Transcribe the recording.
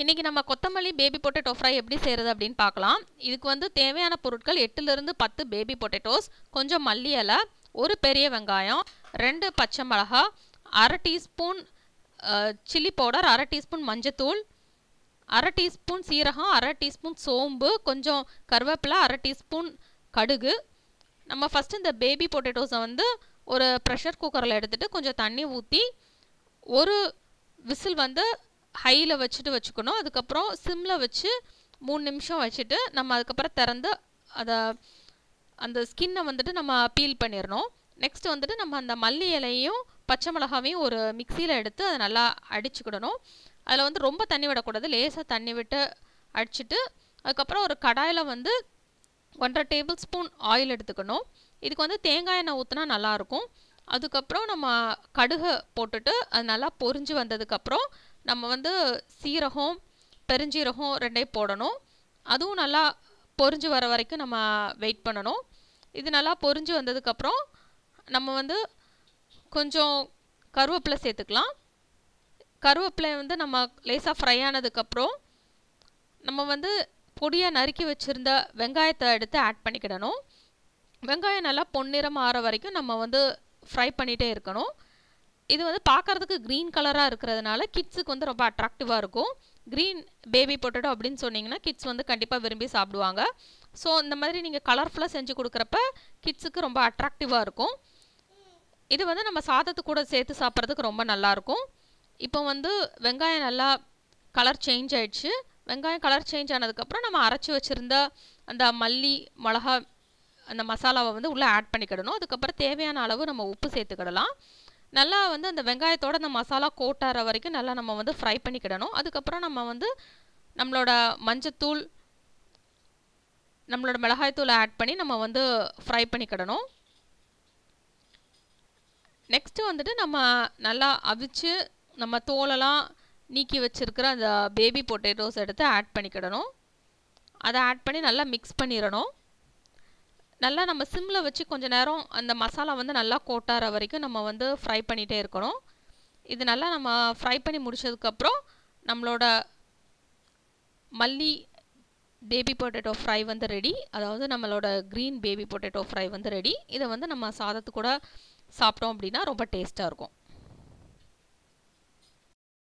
இன்றைக்கி நம்ம கொத்தமல்லி பேபி பொட்டேட்டோ ஃப்ரை எப்படி செய்கிறது அப்படின்னு பார்க்கலாம். இதுக்கு வந்து தேவையான பொருட்கள் 8லிருந்து 10 பேபி பொட்டேட்டோஸ், கொஞ்சம் மல்லி இலை, ஒரு பெரிய வெங்காயம், 2 பச்சை மிளகா, 1/2 டீஸ்பூன் சில்லி பவுடர், 1/2 டீஸ்பூன் மஞ்சத்தூள், 1/2 டீஸ்பூன் சீரகம், 1/2 டீஸ்பூன் சோம்பு, கொஞ்சம் கருவேப்பிலை, 1/2 டீஸ்பூன் கடுகு. நம்ம ஃபஸ்ட்டு இந்த பேபி பொட்டேட்டோஸை வந்து ஒரு ப்ரெஷர் குக்கரில் எடுத்துகிட்டு கொஞ்சம் தண்ணி ஊற்றி ஒரு விசில் வந்து ஹையில் வச்சுக்கணும். அதுக்கப்புறம் சிம்மில் வச்சு 3 நிமிஷம் வச்சுட்டு நம்ம அதுக்கப்புறம் திறந்து அந்த ஸ்கின்னை வந்துட்டு நம்ம பீல் பண்ணிடணும். நெக்ஸ்ட் வந்துட்டு நம்ம அந்த மல்லி இலையும் பச்சை மிளகாவையும் ஒரு மிக்சியில் எடுத்து அதை நல்லா அடிச்சுக்கிடணும். அதில் வந்து ரொம்ப தண்ணி விடக்கூடாது, லேசாக தண்ணி விட்டு அடிச்சுட்டு அதுக்கப்புறம் ஒரு கடாயில் வந்து 1/2 டேபிள் ஸ்பூன் ஆயில் எடுத்துக்கணும். இதுக்கு வந்து தேங்காய் எண்ணெய் ஊற்றினா நல்லாயிருக்கும். அதுக்கப்புறம் நம்ம கடுகு போட்டுட்டு அது நல்லா பொரிஞ்சு வந்ததுக்கப்புறம் நம்ம வந்து சீரகம் பெருஞ்சீரகம் 2ஐயும் போடணும். அதுவும் நல்லா பொரிஞ்சு வர வரைக்கும் நம்ம வெயிட் பண்ணணும். இது நல்லா பொரிஞ்சு வந்ததுக்கப்புறம் நம்ம வந்து கொஞ்சம் கருவேப்பிலை சேர்த்துக்கலாம். கருவேப்பிலை வந்து நம்ம லேசாக ஃப்ரை ஆனதுக்கப்புறம் நம்ம வந்து பொடியாக நறுக்கி வச்சுருந்த வெங்காயத்தை எடுத்து ஆட் பண்ணிக்கிடணும். வெங்காயம் நல்லா பொன்னிறம் ஆற வரைக்கும் நம்ம வந்து ஃப்ரை பண்ணிகிட்டே இருக்கணும். இது வந்து பார்க்குறதுக்கு க்ரீன் கலராக இருக்கிறதுனால கிட்ஸுக்கு வந்து ரொம்ப அட்ராக்டிவாக இருக்கும். க்ரீன் பேபி பொட்டேட்டோ அப்படின்னு சொன்னிங்கன்னா கிட்ஸ் வந்து கண்டிப்பாக விரும்பி சாப்பிடுவாங்க. ஸோ இந்த மாதிரி நீங்கள் கலர்ஃபுல்லாக செஞ்சு கொடுக்குறப்ப கிட்ஸுக்கு ரொம்ப அட்ராக்டிவாக இருக்கும். இது வந்து நம்ம சாதத்து கூட சேர்த்து சாப்பிட்றதுக்கு ரொம்ப நல்லாயிருக்கும். இப்போ வந்து வெங்காயம் நல்லா கலர் சேஞ்ச் ஆகிடுச்சு. வெங்காயம் கலர் சேஞ்ச் ஆனதுக்கப்புறம் நம்ம அரைச்சி வச்சுருந்த அந்த மல்லி மிளகா அந்த மசாலாவை வந்து உள்ளே ஆட் பண்ணிக்கிடணும். அதுக்கப்புறம் தேவையான அளவு நம்ம உப்பு சேர்த்துக்கிடலாம். நல்லா வந்து அந்த வெங்காயத்தோட அந்த மசாலா கோட்டார வரைக்கும் நல்லா நம்ம வந்து ஃப்ரை பண்ணிக்கிடணும். அதுக்கப்புறம் நம்ம வந்து நம்மளோட மஞ்சத்தூள் நம்மளோட மிளகாய்த்தூளை ஆட் பண்ணி நம்ம வந்து ஃப்ரை பண்ணிக்கிடணும். நெக்ஸ்ட்டு வந்துட்டு நம்ம நல்லா அவிச்சு நம்ம தோலெல்லாம் நீக்கி வச்சுருக்கிற அந்த பேபி பொட்டேட்டோஸ் எடுத்து ஆட் பண்ணிக்கிடணும். அதை ஆட் பண்ணி நல்லா மிக்ஸ் பண்ணிடணும். நல்லா நம்ம சிம்மில் வச்சு கொஞ்சம் நேரம் அந்த மசாலா வந்து நல்லா கோட்டார வரைக்கும் நம்ம வந்து ஃப்ரை பண்ணிகிட்டே இருக்கணும். இது நல்லா நம்ம ஃப்ரை பண்ணி முடிச்சதுக்கப்புறம் நம்மளோட மல்லி பேபி பொட்டேட்டோ ஃப்ரை வந்து ரெடி. அதாவது நம்மளோட க்ரீன் பேபி பொட்டேட்டோ ஃப்ரை வந்து ரெடி. இதை வந்து நம்ம சாதத்து கூட சாப்பிட்டோம் அப்படின்னா ரொம்ப டேஸ்ட்டாக இருக்கும்.